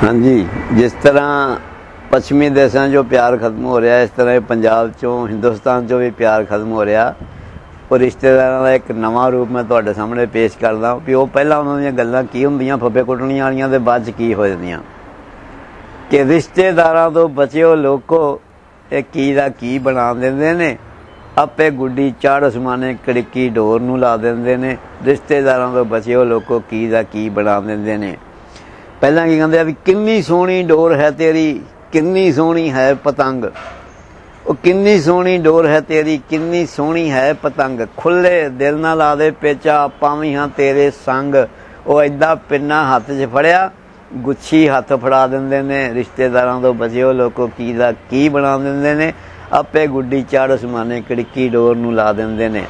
हाँ जी, जिस तरह पश्चिमी देशों जो प्यार खत्म हो रहा है, इस तरह पंजाब चों हिंदुस्तान चों भी प्यार खत्म हो रहा। और रिश्तेदारों का एक नवा रूप मैं तुहाडे सामने पेश करदा भी वो पहला उन्होंने गल्लां की हुंदियां फब्बे कुटणियां वालियां ते बाद च की हो जांदियां कि रिश्तेदारों तो बचिओ लोको ये की दा की बना दिंदे ने, आपे गुड्डी चढ़ असमाने कड़िकी डोर नूं ला दिंदे ने। रिश्तेदारों तो बचिओ लोको की दा की बना दिंदे ने। पहला की कहते भी किन्नी सोहनी डोर है तेरी, किन्नी सोहनी है पतंग। वो किन्नी सोहनी डोर है तेरी, किन्नी सोहनी है पतंग। खुले दिल ना ला दे पेचा, पावी हाँ तेरे संग। वो इदा पिन्ना हथ च फड़िया, गुच्छी हथ फड़ा दिंदे ने। रिश्तेदारों तो बचिओ लोको की दा की बना दिंदे ने, आपे गुड्डी चढ़ समाने कड़िकी डोर नूं ला दिंदे ने।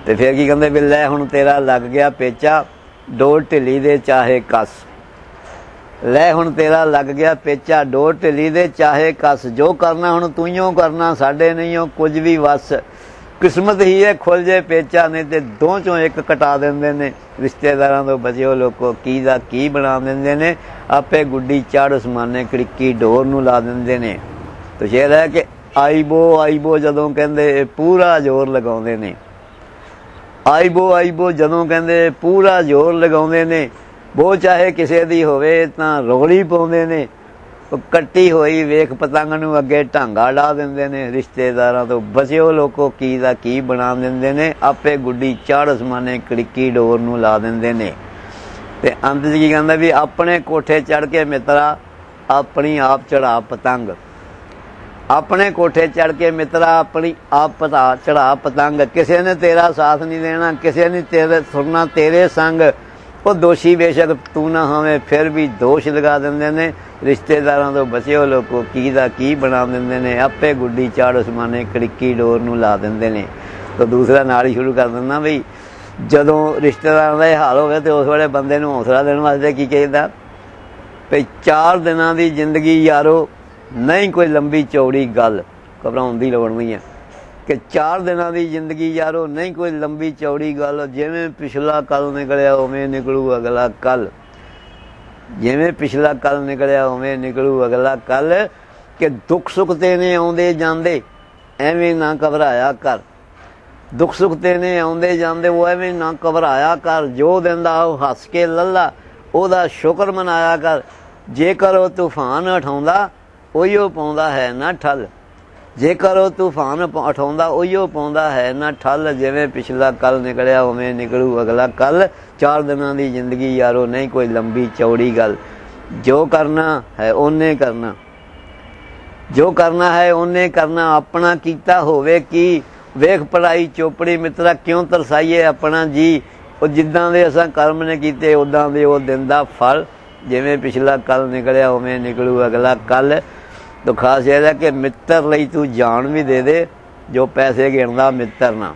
ते फिर की कहते भी लै हुण तेरा लग गया पेचा, डोर ढिली दे चाहे कस। लै हुण तेरा लग गया पेचा, डोर ढिली दे चाहे कस। जो करना हुण तू ही करना, साडे नहीं हो कुछ भी वस। किस्मत ही है खुल जे पेचा, नहीं ते दो चों एक कटा देंदे ने। रिश्तेदारों तो बचिओ लोको की दा की बना देंदे ने, आपे गुड्डी चढ़ समाने कड़िकी डोर नूं ला देंदे ने। तो शेर है कि आईबो जदों कहंदे पूरा जोर लगाउंदे ने। आईबो जदों कहंदे पूरा जोर लगाउंदे ने। वो चाहे किसी दी होवे तां रौली पाउंदे ने। कट्टी होई वेख पतंग नूं अगे ढांगा ढा दिंदे ने। रिश्तेदारां तो बचिओ लोको की दा की बना दिंदे ने, आपे गुड्डी चढ़ असमाने कड़िकी डोर नूं ला दिंदे ने। ते अंत च की कहंदा भी अपने कोठे चढ़ के मित्रा अपनी आप चढ़ा पतंग। अपने कोठे चढ़ के मित्रा अपनी आप चढ़ा पतंग। किसी ने तेरा साथ नहीं देना, किसी ने तेरे सुनना तेरे संग। वो दोषी बेशक तू ना होवे फिर भी दोष लगा देंदे ने। रिश्तेदारों तो बचिओ लोको की दा की बना देंदे ने, आपे गुड्डी चाड़ असमाने कड़िकी डोर नूं ला देंदे ने। तो दूसरा नाल ही शुरू कर दिंदा बई जदों रिश्तेदारां दा हाल होवे तो उस वेले बंदे नूं हौसला देण वास्ते की कहीदा भई 4 दिनां दी जिंदगी यारो नहीं कोई लंबी चौड़ी गल, घबराउण दी लोड़ नहीं है कि 4 दिनां दी जिंदगी यारो नहीं कोई लंबी चौड़ी गल। जिवें पिछला कल निकलिया उवें निकलू अगला कल। जिवें पिछला कल निकलिया उवें निकलू अगला कल। कि दुख सुख तेने आउंदे जांदे एवें ना घबराया कर। दुख सुख तेने आउंदे जांदे वो एवें ना घबराया कर। जो दिंदा ओ हस के लल्ला, ओदा शुक्र मनाया कर। जेकर ओ तूफान उठाउंदा उहिओ पाउंदा है ना ठल। जेकर वो तूफान उठाउंदा उहिओ पाउंदा है ना ठल। जिवें पिछला कल निकलिया उवें निकलू अगला कल। 4 दिनां दी जिंदगी यारो नहीं कोई लंबी चौड़ी गल। जो करना है ओने करना, जो करना है ओने करना। अपना कीता होवे की वेख पढ़ाई चोपड़ी मित्रा क्यों तरसाईए अपना जी। वो जिद्दां दे असां कर्म ने कीते उदां दे वो दिंदा फल। जिवें पिछला कल निकलिया उवें निकलू अगला कल। तो खास यह है कि मित्र लई तू जान भी दे दे, जो पैसे गिणदा मित्र ना।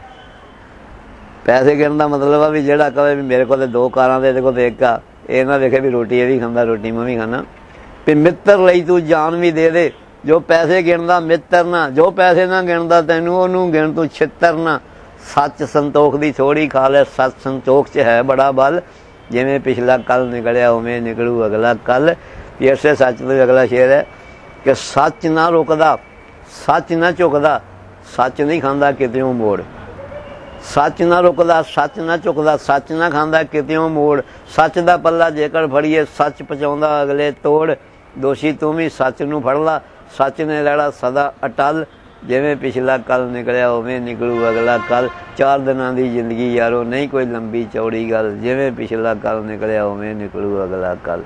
पैसे गिणदा मतलब है भी जेड़ा कहे भी मेरे को 2 कारां दे, तेरे को 1 आ, ये ना देखे भी रोटी ये भी खांदा रोटी मैं भी खाना। भी मित्र लई तू जान भी दे दे, जो पैसे गिणदा मित्र ना। जो पैसे ना गिणदा तैनूं ओनूं गिण तू छित्तर ना। सच संतोख दी थोड़ी खा ले, सच संतोख च है बड़ा बल। जिवें पिछला कल निकलिया उवें निकलू अगला कल। इसे सच तो अगला शेर है कि सच ना रुकदा, सच ना झुकदा, सच नहीं खांदा कित्यों मोड़। सच ना रुकदा, सच ना झुकदा, सच ना खांदा कित्यों मोड़। सच दा पल्ला जेकर फड़ीए सच पहुंचाउंदा अगले तोड़। दोषी तू भी सच नूं फड़ ला, सच ने लड़ा सदा अटल। जिवें पिछला कल निकलिया उवें निकलू अगला कल। 4 दिनां दी जिंदगी यारो नहीं कोई लंबी चौड़ी गल। जिवें पिछला कल निकलिया उवें निकलू अगला कल।